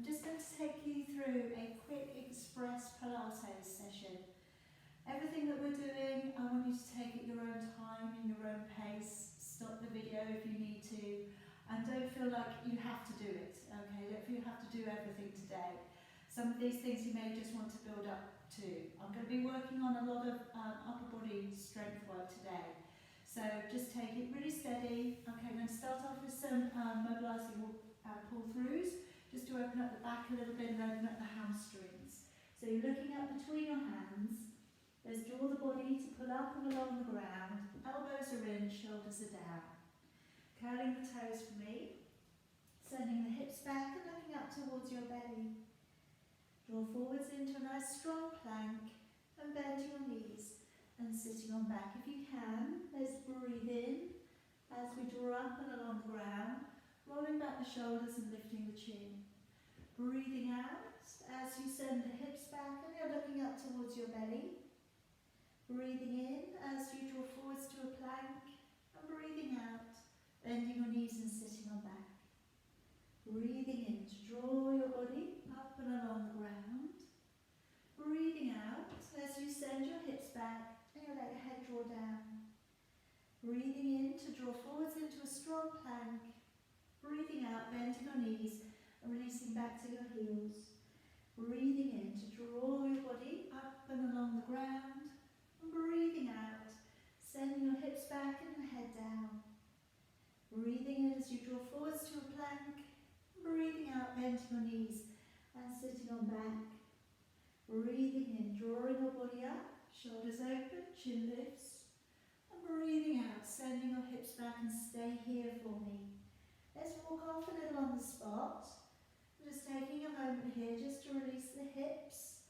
I'm just going to take you through a quick express Pilates session. Everything that we're doing, I want you to take at your own time, in your own pace. Stop the video if you need to, and don't feel like you have to do it, okay? Don't feel you have to do everything today. Some of these things you may just want to build up to. I'm going to be working on a lot of upper body strength work today. So just take it really steady. Okay, I'm going to start off with some mobilising pull-throughs, just to open up the back a little bit and open up the hamstrings. So you're looking up between your hands. Let's draw the body to pull up and along the ground. Elbows are in, shoulders are down. Curling the toes for me. Sending the hips back and looking up towards your belly. Draw forwards into a nice strong plank and bend your knees and sitting on back. If you can, let's breathe in as we draw up and along the ground, rolling back the shoulders and lifting the chin. Breathing out as you send the hips back and you're looking up towards your belly. Breathing in as you draw forwards to a plank and breathing out, bending your knees and sitting on back. Breathing in to draw your body up and along the ground. Breathing out as you send your hips back and you let your head draw down. Breathing in to draw forwards into a strong plank. Breathing out, bending your knees and releasing back to your heels. Breathing in to draw your body up and along the ground. And breathing out, sending your hips back and your head down. Breathing in as you draw forwards to a plank. Breathing out, bending your knees and sitting on back. Breathing in, drawing your body up, shoulders open, chin lifts. And breathing out, sending your hips back and stay here for me. Let's walk off a little on the spot. Just taking a moment here just to release the hips.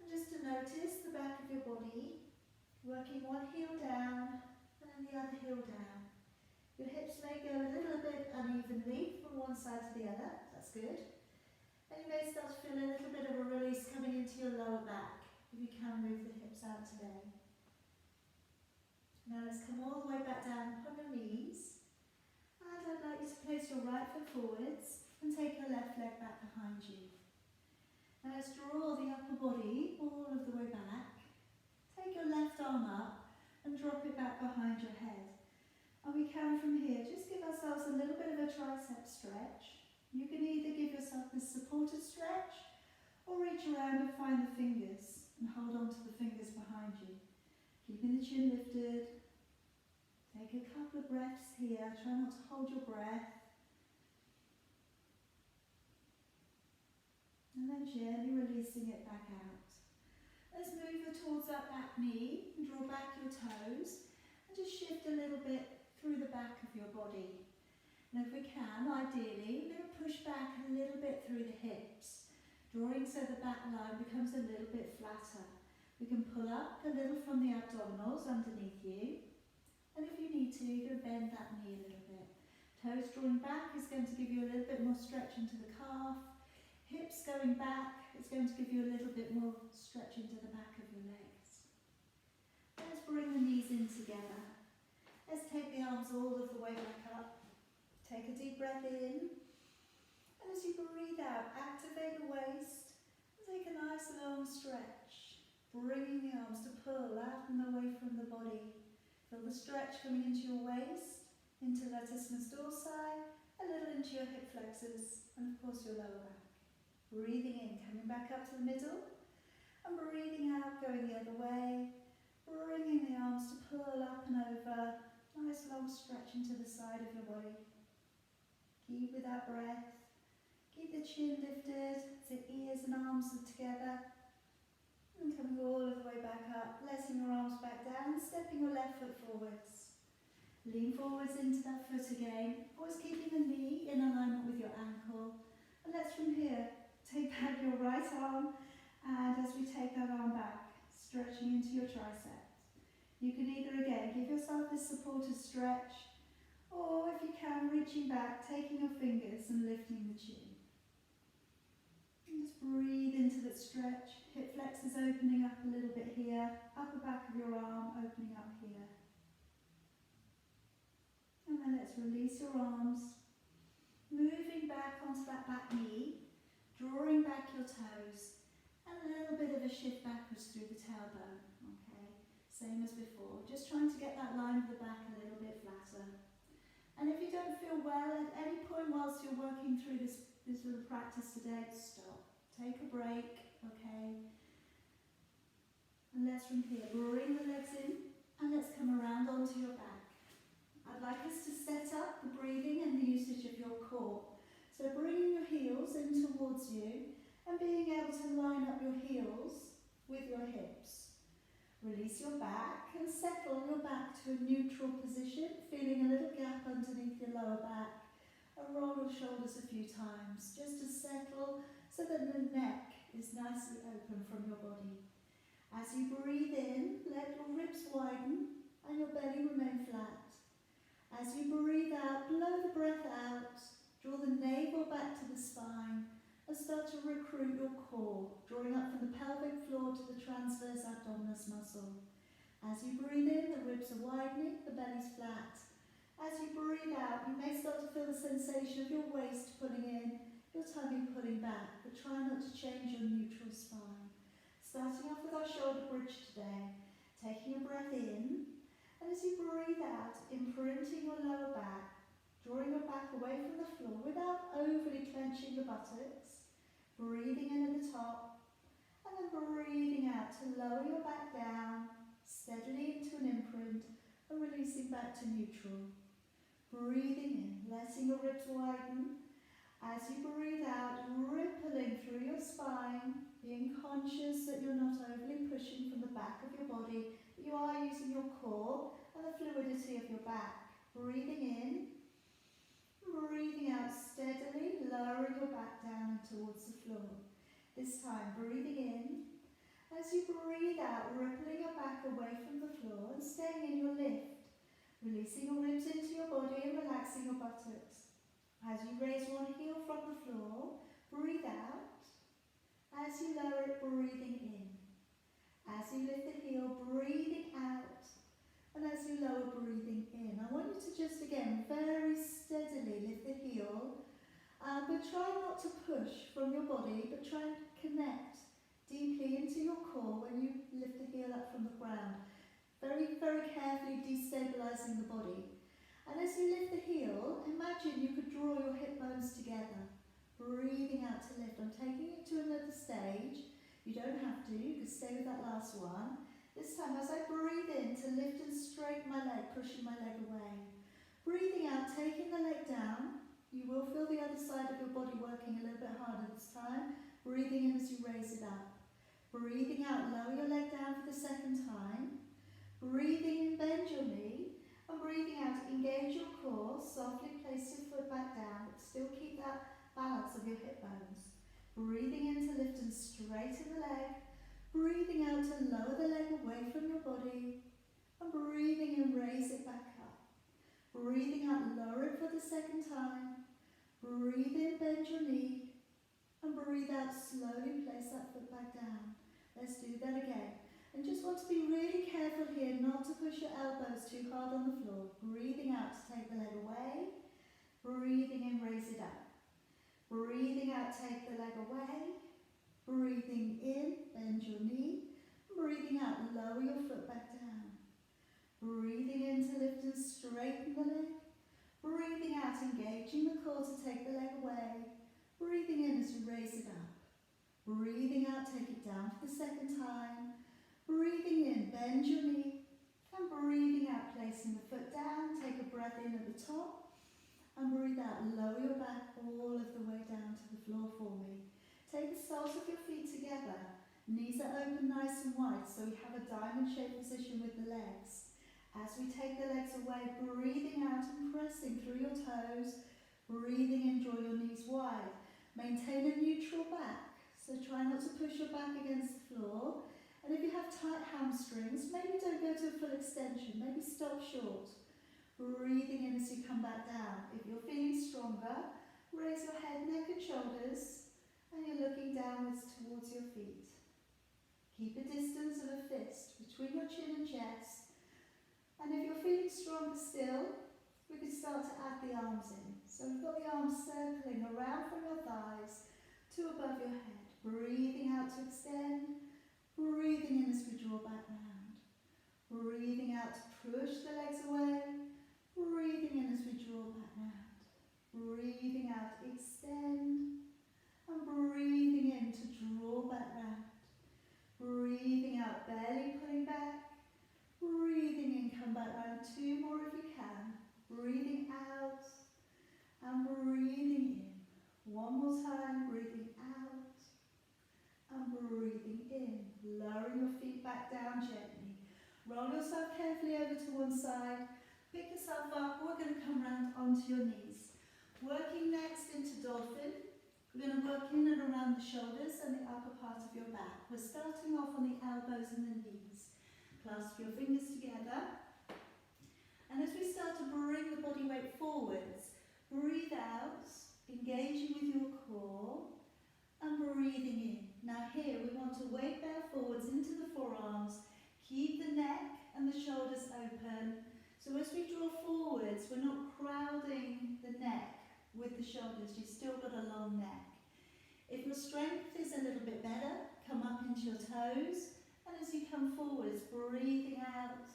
And just to notice the back of your body. Working one heel down and then the other heel down. Your hips may go a little bit unevenly from one side to the other. That's good. And you may start to feel a little bit of a release coming into your lower back, if you can move the hips out today. Now let's come all the way back down upon your knees. And I'd like you to place your right foot forwards and take your left leg back behind you. Now let's draw the upper body all of the way back. Take your left arm up and drop it back behind your head. And we can from here just give ourselves a little bit of a tricep stretch. You can either give yourself this supported stretch or reach around and find the fingers and hold on to the fingers behind you. Keeping the chin lifted. Take a couple of breaths here. Try not to hold your breath. And then gently releasing it back out. Let's move towards that back knee and draw back your toes and just shift a little bit through the back of your body. And if we can, ideally, we're going to push back a little bit through the hips, drawing so the back line becomes a little bit flatter. We can pull up a little from the abdominals underneath you. And if you need to, you can bend that knee a little bit. Toes drawing back is going to give you a little bit more stretch into the calf. Hips going back is going to give you a little bit more stretch into the back of your legs. Let's bring the knees in together. Let's take the arms all of the way back up. Take a deep breath in. And as you breathe out, activate the waist. And take a nice long stretch. Bringing the arms to pull out and away from the body. Feel the stretch coming into your waist, into latissimus dorsi, a little into your hip flexors, and of course your lower back. Breathing in, coming back up to the middle, and breathing out, going the other way, bringing the arms to pull up and over, nice long stretch into the side of your body. Keep with that breath, keep the chin lifted, so ears and arms are together, and coming all of the way back up, letting your arms back down, stepping your left foot forwards. Lean forwards into that foot again, always keeping the knee in alignment with your ankle, and let's from here, take back your right arm, and as we take that arm back, stretching into your triceps. You can either again give yourself this supported stretch, or if you can, reaching back, taking your fingers and lifting the chin. And just breathe into that stretch. Hip flexors opening up a little bit here, upper back of your arm opening up here. And then let's release your arms, moving back onto that back knee. drawing back your toes, and a little bit of a shift backwards through the tailbone, okay? Same as before, just trying to get that line of the back a little bit flatter. And if you don't feel well at any point whilst you're working through this little practice today, stop. Take a break, okay? And let's from here, bring the legs in, and let's come around onto your back. I'd like us to set up the breathing and the usage of your core. So bringing your heels in towards you, and being able to line up your heels with your hips. Release your back and settle your back to a neutral position, feeling a little gap underneath your lower back. And roll your shoulders a few times, just to settle so that the neck is nicely open from your body. As you breathe in, let your ribs widen and your belly remain flat. As you breathe out, blow the breath out, draw the navel back to the spine and start to recruit your core, drawing up from the pelvic floor to the transverse abdominis muscle. As you breathe in, the ribs are widening, the belly's flat. As you breathe out, you may start to feel the sensation of your waist pulling in, your tummy pulling back, but try not to change your neutral spine. Starting off with our shoulder bridge today, taking a breath in, and as you breathe out, imprinting your lower back, drawing your back away from the floor without overly clenching the buttocks, breathing in at the top, and then breathing out to lower your back down, steadily into an imprint, and releasing back to neutral. Breathing in, letting your ribs widen. As you breathe out, rippling through your spine, being conscious that you're not overly pushing from the back of your body, but you are using your core and the fluidity of your back. Breathing in, breathing out steadily, lowering your back down and towards the floor. This time, breathing in. As you breathe out, rippling your back away from the floor and staying in your lift. Releasing your ribs into your body and relaxing your buttocks. As you raise one heel from the floor, breathe out. As you lower it, breathing in. As you lift the heel, breathing out. And as you lower, breathing in. I want you to just, again, very steadily lift the heel, but try not to push from your body, but try and connect deeply into your core when you lift the heel up from the ground. Very, very carefully destabilizing the body. And as you lift the heel, imagine you could draw your hip bones together. Breathing out to lift. I'm taking it to another stage. You don't have to, you can stay with that last one. This time, as I breathe in to lift and straighten my leg, pushing my leg away. Breathing out, taking the leg down. You will feel the other side of your body working a little bit harder this time. Breathing in as you raise it up. Breathing out, lower your leg down for the second time. Breathing in, bend your knee, and breathing out, engage your core, softly place your foot back down, but still keep that balance of your hip bones. Breathing in to lift and straighten the leg, breathing out to lower the leg away from your body, and breathing in, raise it back up. Breathing out, lower it for the second time. Breathe in, bend your knee, and breathe out, slowly place that foot back down. Let's do that again. And just want to be really careful here not to push your elbows too hard on the floor. Breathing out to take the leg away. Breathing in, raise it up. Breathing out, take the leg away. Breathing in, bend your knee. Breathing out, lower your foot back down. Breathing in to lift and straighten the leg. Breathing out, engaging the core to take the leg away. Breathing in as you raise it up. Breathing out, take it down for the second time. Breathing in, bend your knee, and breathing out, placing the foot down. Take a breath in at the top, and breathe out, lower your back all of the way down to the floor for me. Take the soles of your feet together, knees are open nice and wide, so we have a diamond-shaped position with the legs. As we take the legs away, breathing out and pressing through your toes, breathing in, draw your knees wide. Maintain a neutral back, so try not to push your back against the floor. And if you have tight hamstrings, maybe don't go to a full extension, maybe stop short. Breathing in as you come back down. If you're feeling stronger, raise your head, neck and shoulders, and you're looking downwards towards your feet. Keep a distance of a fist between your chin and chest. And if you're feeling stronger still, we can start to add the arms in. So we've got the arms circling around from your thighs to above your head. Breathing out to extend. Breathing in as we draw back round. Breathing out to push the legs away. Breathing in as we draw back round. Breathing out, extend. And breathing in to draw back round. Breathing out, belly pulling back. Breathing in, come back round. 2 more if you can. Breathing out and breathing in. 1 more time, breathing out and breathing in. Lowering your feet back down gently. Roll yourself carefully over to one side. Pick yourself up. We're going to come round onto your knees. Working next into dolphin. We're going to work in and around the shoulders and the upper part of your back. We're starting off on the elbows and the knees. Clasp your fingers together. And as we start to bring the body weight forwards, breathe out, engaging with your core, and breathing in. Now here we want to weight bear forwards into the forearms, keep the neck and the shoulders open. So as we draw forwards, we're not crowding the neck with the shoulders, you've still got a long neck. If your strength is a little bit better, come up into your toes, and as you come forwards, breathing out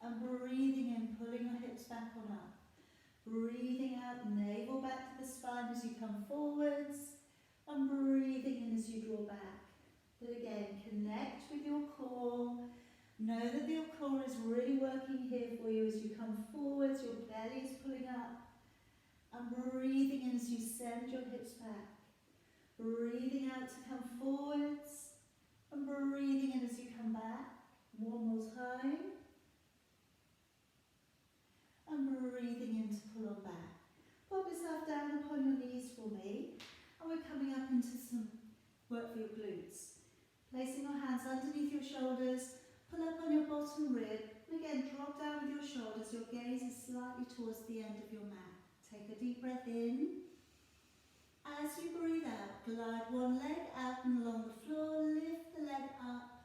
and breathing in, pulling your hips back on up. Breathing out, navel back to the spine as you come forwards, and breathing in as you draw back. But again, connect with your core. Know that your core is really working here for you as you come forwards, your belly is pulling up, and breathing in as you send your hips back. Breathing out to come forwards, and breathing in as you come back. 1 more time. And breathing in to pull on back. Pop yourself down upon your knees for me. And we're coming up into some work for your glutes. Placing your hands underneath your shoulders, pull up on your bottom rib, and again drop down with your shoulders. Your gaze is slightly towards the end of your mat. Take a deep breath in. As you breathe out, glide one leg out and along the floor, lift the leg up,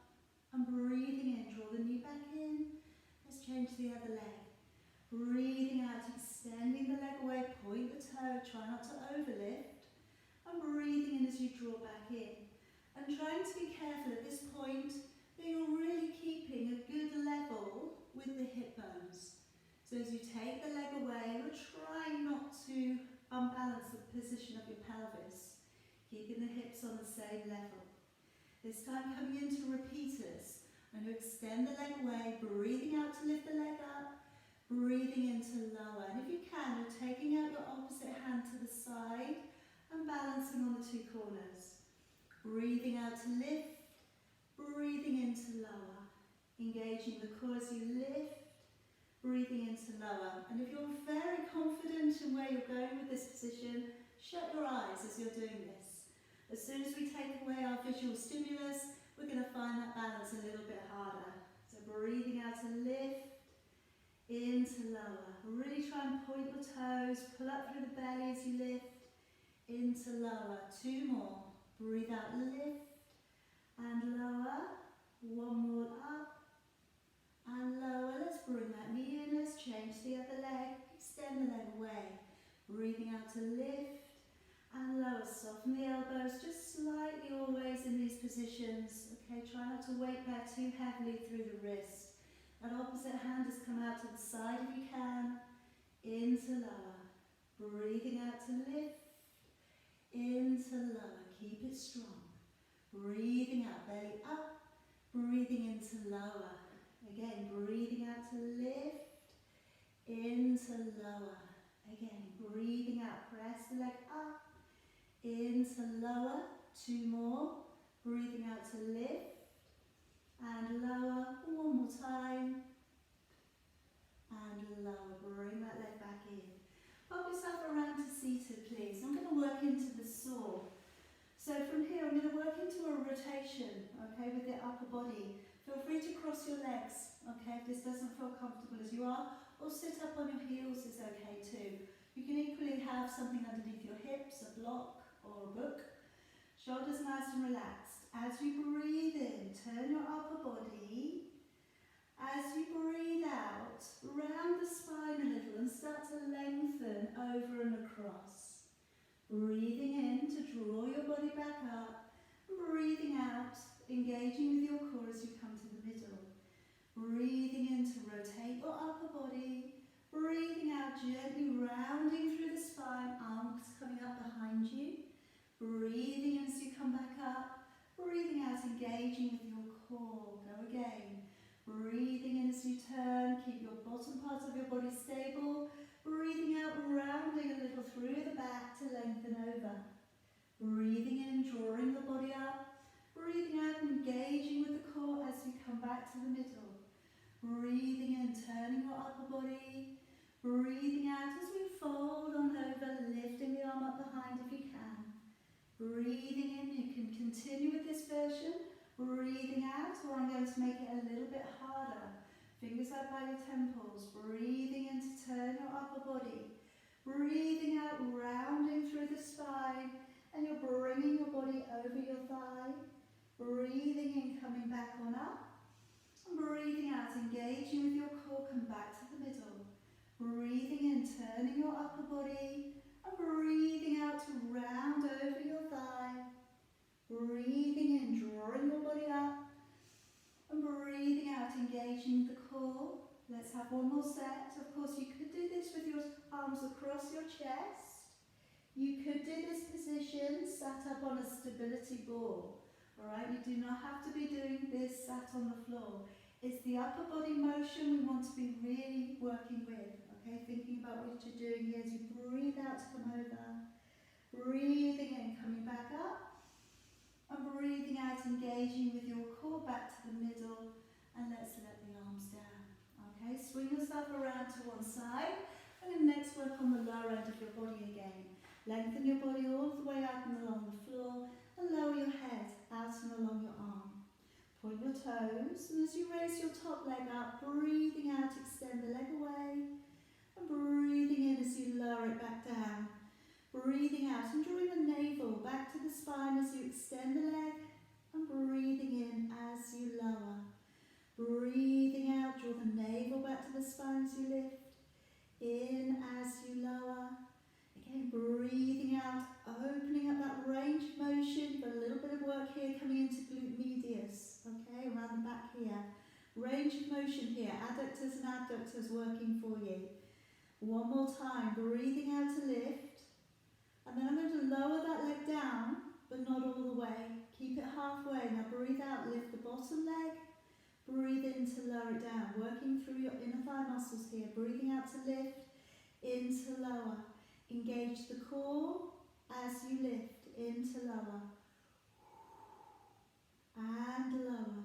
and breathing in, draw the knee back in. Let's change the other leg. Breathing out, extending the leg away, point the toe, try not to overlift, and breathing in as you draw back in. And trying to be careful at this point that you're really keeping a good level with the hip bones. So as you take the leg away, we're trying not to unbalance the position of your pelvis, keeping the hips on the same level. This time coming into repeaters, and you extend the leg away, breathing out to lift the leg up, breathing in to lower. And if you can, you're taking out your opposite hand to the side and balancing on the 2 corners. Breathing out to lift, breathing in to lower. Engaging the core as you lift, breathing into lower. And if you're very confident in where you're going with this position, shut your eyes as you're doing this. As soon as we take away our visual stimulus, we're going to find that balance a little bit harder. So breathing out to lift, into lower. Really try and point your toes, pull up through the belly as you lift, into lower. 2 more. Breathe out, lift, and lower. 1 more up. And lower, let's bring that knee in, let's change the other leg, extend the leg away. Breathing out to lift and lower, soften the elbows, just slightly always in these positions. Okay, try not to weight bear too heavily through the wrist. That opposite hand has come out to the side if you can, into lower. Breathing out to lift, into lower, keep it strong. Breathing out, belly up, breathing into lower. Again, breathing out to lift, into lower. Again, breathing out, press the leg up, into lower. 2 more. Breathing out to lift, and lower. 1 more time. And lower, bring that leg back in. Pop yourself around to seated, please. I'm going to work into the saw. So from here, I'm going to work into a rotation, okay, with the upper body. Feel free to cross your legs, okay, if this doesn't feel comfortable as you are, or sit up on your heels is okay too. You can equally have something underneath your hips, a block or a book. Shoulders nice and relaxed. As you breathe in, turn your upper body. As you breathe out, round the spine a little and start to lengthen over and across. Breathing in to draw your body back up. Breathing out, engaging with your core as you come to the middle. Breathing in to rotate your upper body. Breathing out, gently rounding through the spine, arms coming up behind you. Breathing in as you come back up. Breathing out, engaging with your core. Go again. Breathing in as you turn, keep your bottom part of your body stable. Breathing out, rounding a little through the back to lengthen over. Breathing in, drawing the body up. Breathing out, engaging with the core as you come back to the middle. Breathing in, turning your upper body. Breathing out as we fold on over, lifting the arm up behind if you can. Breathing in, you can continue with this version. Breathing out, or I'm going to make it a little bit harder. Fingers out by your temples. Breathing in to turn your upper body. Breathing out, rounding through the spine. And you're bringing your body over your thigh. Breathing in, coming back on up. And breathing out, engaging with your core, come back to the middle. Breathing in, turning your upper body. And breathing out to round over your thigh. Breathing in, drawing your body up. And breathing out, engaging the core. Let's have one more set. Of course, you could do this with your arms across your chest. You could do this position sat up on a stability ball. Alright, you do not have to be doing this sat on the floor. It's the upper body motion we want to be really working with. Okay, thinking about what you're doing here as you breathe out to come over. Breathing in, coming back up. And breathing out, engaging with your core back to the middle. And let's let the arms down. Okay, swing yourself around to one side. And then next work on the lower end of your body again. Lengthen your body all the way out and along the floor. And lower your head out and along your arm. Point your toes. And as you raise your top leg up, breathing out, extend the leg away. And breathing in as you lower it back down. Breathing out and drawing the navel back to the spine as you extend the leg. And breathing in as you lower. Breathing out, draw the navel back to the spine as you lift. In as you lower. Again, breathing out, opening up that range of motion. You've got a little bit of work here coming into glute medius. Okay, around the back here. Range of motion here. Adductors and abductors working for you. One more time, breathing out to lift. And then I'm going to lower that leg down, but not all the way. Keep it halfway. Now breathe out, lift the bottom leg. Breathe in to lower it down. Working through your inner thigh muscles here. Breathing out to lift, in to lower. Engage the core as you lift, in to lower. And lower.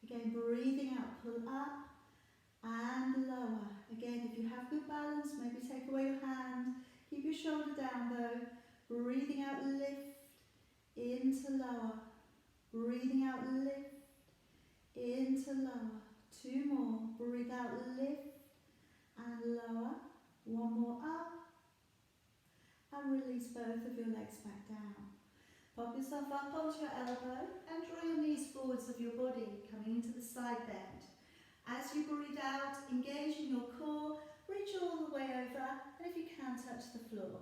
Again, breathing out, pull up and lower. Again, if you have good balance, maybe take away your hand. Keep your shoulder down though. Breathing out, lift, into lower. Breathing out, lift, into lower. Two more. Breathe out, lift, and lower. One more up. And release both of your legs back down. Pop yourself up onto your elbow and draw your knees forwards of your body, coming into the side bend. As you breathe out, engaging your core, reach all the way over, and if you can, touch the floor.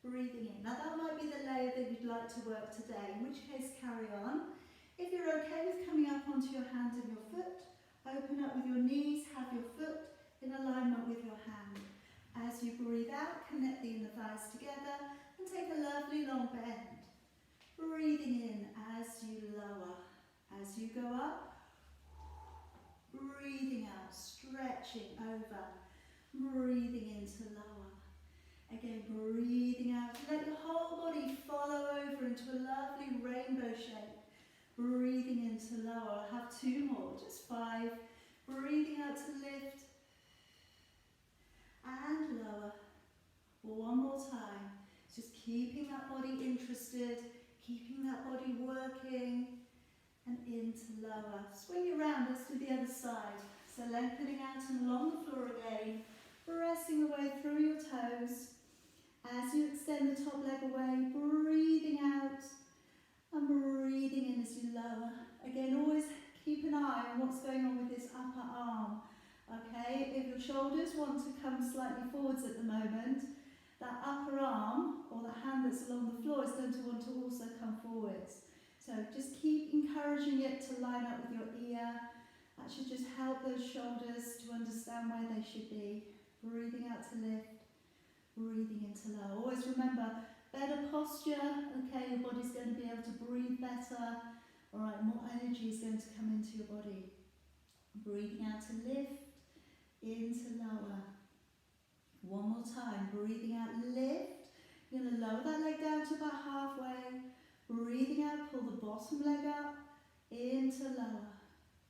Breathing in. Now that might be the layer that you'd like to work today, in which case carry on. If you're okay with coming up onto your hand and your foot, open up with your knees, have your foot in alignment with your hand. As you breathe out, connect the inner thighs together and take a lovely long bend. Breathing in as you lower. As you go up, breathing out, stretching over. Breathing in to lower. Again, breathing out. Let your whole body follow over into a lovely rainbow shape. Breathing in to lower. I'll have two more, just 5. Breathing out to lift. And lower. One more time. Just keeping that body interested, keeping that body working, and into lower. Swing around, let's do the other side. So lengthening out and along the floor again, pressing away through your toes. As you extend the top leg away, breathing out and breathing in as you lower. Again, always keep an eye on what's going on with this upper arm. Okay, if your shoulders want to come slightly forwards at the moment, That upper arm, or the hand that's along the floor, is going to want to also come forwards. So just keep encouraging it to line up with your ear. That should just help those shoulders to understand where they should be. Breathing out to lift, breathing into low. Always remember, better posture, okay, your body's going to be able to breathe better. Alright, more energy is going to come into your body. Breathing out to lift, into lower. One more time, breathing out, lift. You're going to lower that leg down to about halfway. Breathing out, pull the bottom leg up, into lower.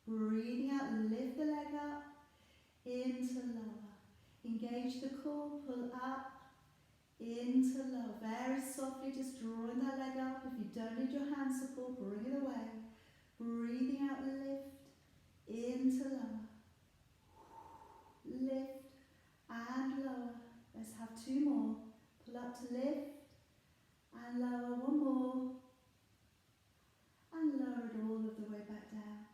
Breathing out, lift the leg up, into lower. Engage the core, pull up, into lower. Very softly, just drawing that leg up. If you don't need your hand support, bring it away. Breathing out, lift, into lower. Lift and lower. Let's have two more. Pull up to lift and lower. One more. And lower it all of the way back down.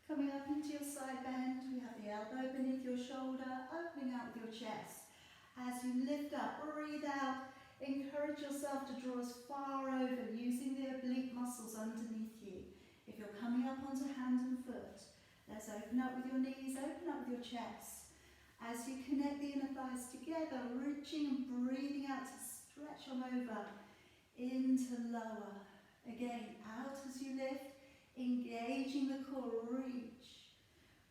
Coming up into your side bend, we have the elbow beneath your shoulder, opening out with your chest. As you lift up, breathe out, encourage yourself to draw as far over, using the oblique muscles underneath you. If you're coming up onto hand and foot, let's open up with your knees, open up with your chest. As you connect the inner thighs together, reaching and breathing out to stretch on over, into lower. Again, out as you lift, engaging the core, reach.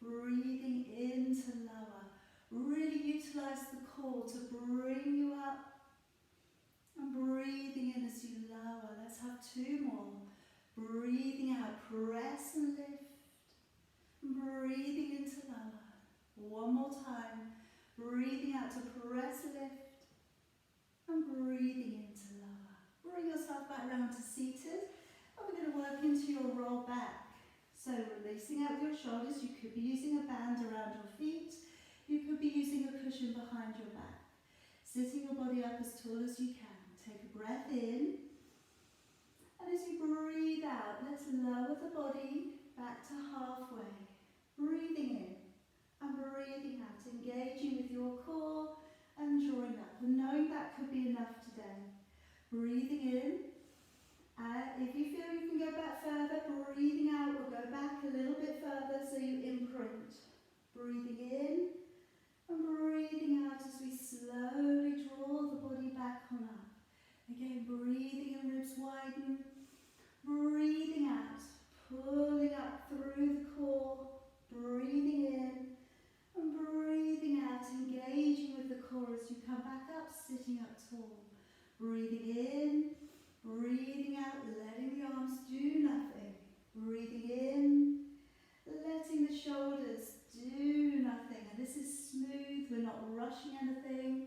Breathing into lower. Really utilize the core to bring you up. And breathing in as you lower. Let's have two more. Breathing out, press and lift. And breathing into lower. One more time. Breathing out to press, lift. And breathing into lower. Bring yourself back round to seated. And we're going to work into your roll back. So releasing out with your shoulders. You could be using a band around your feet. You could be using a cushion behind your back. Sitting your body up as tall as you can. Take a breath in. And as you breathe out, let's lower the body back to halfway. Breathing in and breathing out. Engaging with your core and drawing up. And knowing that could be enough today. Breathing in. If you feel you can go back further, breathing out, we'll go back a little bit further so you imprint. Breathing in and breathing out as we slowly draw the body back on up. Again, breathing in, ribs widen. Breathing out, pulling up through the core. Breathing in and breathing out, engaging with the core as you come back up, sitting up tall. Breathing in. Breathing out, letting the arms do nothing. Breathing in, letting the shoulders do nothing. And this is smooth, we're not rushing anything.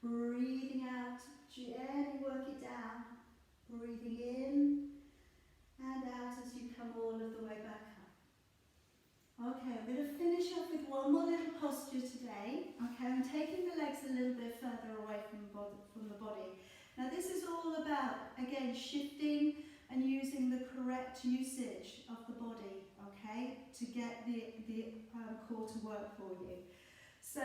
Breathing out, gently work it down. Breathing in and out as you come all of the way back up. Okay, I'm going to finish off with one more little posture today. Okay, I'm taking the legs a little bit further away from the body. Now this is all about, again, shifting and using the correct usage of the body, okay, to get the core to work for you. So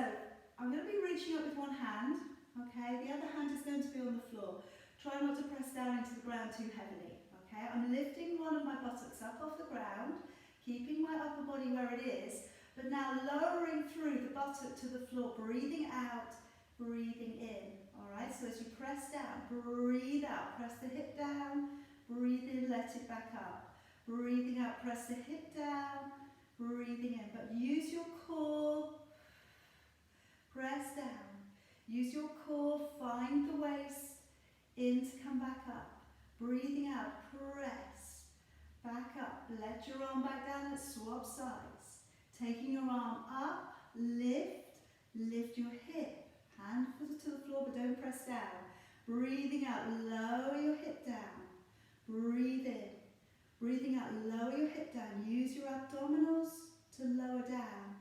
I'm going to be reaching up with one hand, okay, the other hand is going to be on the floor. Try not to press down into the ground too heavily, okay. I'm lifting one of my buttocks up off the ground, keeping my upper body where it is, but now lowering through the buttock to the floor, breathing out, breathing in. Alright, so as you press down, breathe out, press the hip down, breathe in, let it back up. Breathing out, press the hip down, breathing in. But use your core, press down. Use your core, find the waist, in to come back up. Breathing out, press, back up. Let your arm back down and swap sides. Taking your arm up, lift your hip. Hand to the floor, but don't press down. Breathing out, lower your hip down. Breathe in. Breathing out, lower your hip down. Use your abdominals to lower down.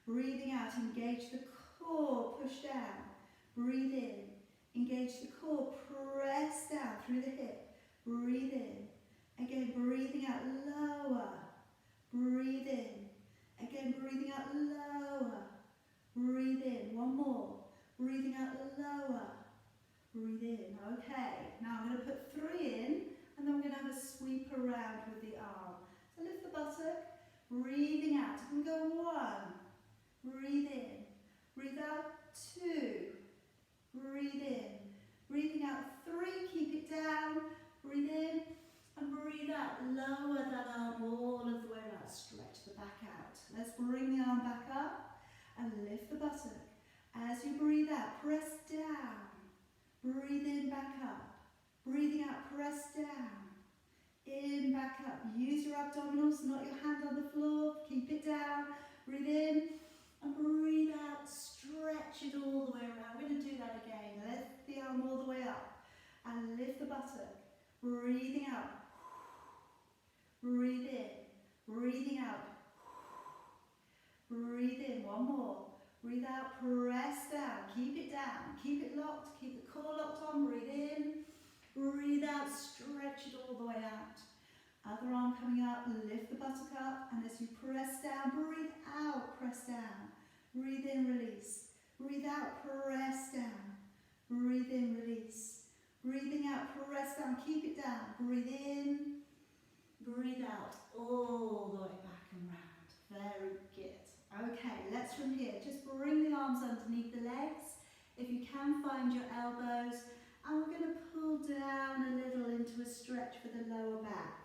Breathing out, engage the core, push down. Breathe in. Engage the core, press down through the hip. Breathe in. Again, breathing out, lower. Breathe in. Again, breathing out, lower. Breathe in. One more. Breathing out, lower. Breathe now I'm going to put 3 in, and then we're going to have a sweep around with the arm. So lift the buttock, breathing out. And go 1, breathe in, breathe out 2, breathe in, breathing out 3, keep it down, breathe in, and breathe out. Lower that arm all of the way around, stretch the back out. Let's bring the arm back up and lift the buttock. As you breathe out, press down, breathe in, back up, breathing out, press down, in, back up. Use your abdominals, not your hand on the floor, keep it down, breathe in, and breathe out, stretch it all the way around. We're going to do that again. Lift the arm all the way up and lift the buttock, breathing out, breathe in, breathing out, breathe in, 1 more. Breathe out, press down, keep it down, keep it locked, keep the core locked on, breathe in, breathe out, stretch it all the way out. Other arm coming up, lift the buttock up, and as you press down, breathe out, press down, breathe in, release, breathe out, press down, breathe in, release, breathing out, press down, keep it down, breathe in, breathe out, all the way back and round. Very good. Okay, let's from here, just bring the arms underneath the legs. If you can, find your elbows, and we're going to pull down a little into a stretch for the lower back.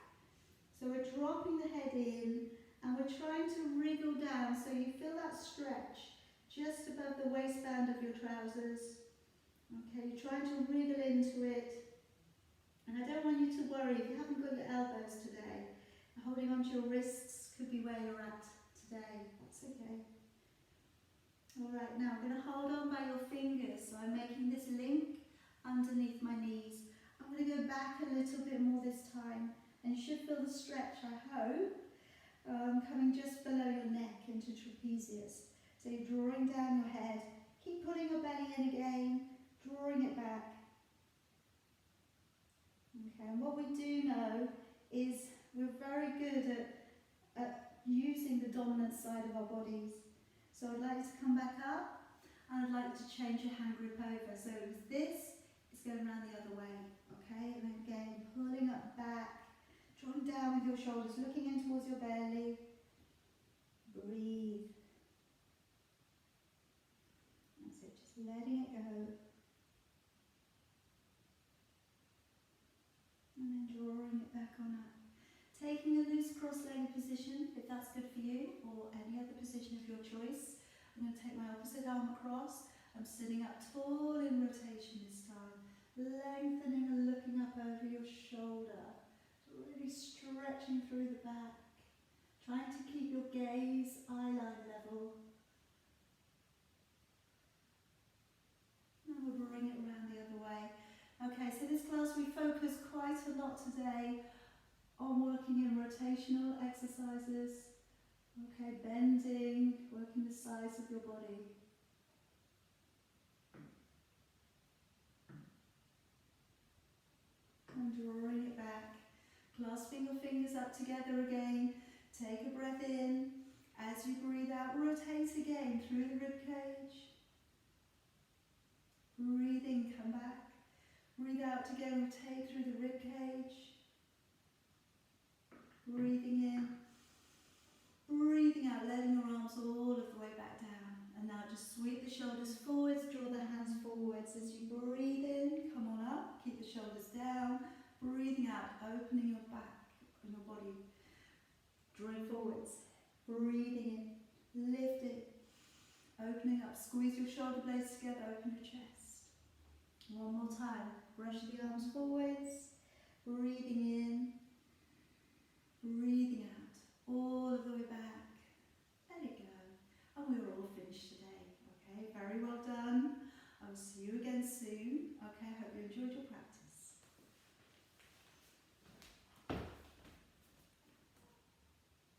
So we're dropping the head in, and we're trying to wriggle down so you feel that stretch just above the waistband of your trousers. Okay, you're trying to wriggle into it. And I don't want you to worry if you haven't got your elbows today. Holding onto your wrists could be where you're at today. That's okay. Alright, now I'm going to hold on by your fingers. So I'm making this link underneath my knees. I'm going to go back a little bit more this time. And you should feel the stretch, I hope, coming just below your neck into trapezius. So you're drawing down your head. Keep pulling your belly in again, drawing it back. Okay, and what we do know is we're very good at using the dominant side of our bodies. So I'd like you to come back up, and I'd like you to change your hand grip over. So it was this, it's going around the other way, okay? And then again, pulling up back, drawing down with your shoulders, looking in towards your belly. Breathe. That's it, just letting it go. And then drawing it back on up. Taking a loose cross-legged position, if that's good for you, or any other position of your choice. I'm going to take my opposite arm across. I'm sitting up tall in rotation this time. Lengthening and looking up over your shoulder. Really stretching through the back. Trying to keep your gaze eyeline level. And we'll bring it around the other way. Okay, so this class we focus quite a lot today on working in rotational exercises, okay, bending, working the size of your body. And drawing it back, clasping your fingers up together again, take a breath in, as you breathe out, rotate again through the rib cage. Breathe in, come back, breathe out again, rotate through the rib cage. Breathing in, breathing out, letting your arms all of the way back down. And now just sweep the shoulders forwards, draw the hands forwards. As you breathe in, come on up, keep the shoulders down. Breathing out, opening your back and your body. Drawing forwards, breathing in, lift it. Opening up, squeeze your shoulder blades together, open your chest. One more time, brush the arms forwards, breathing in. Breathing out, all of the way back. Let it go. And we're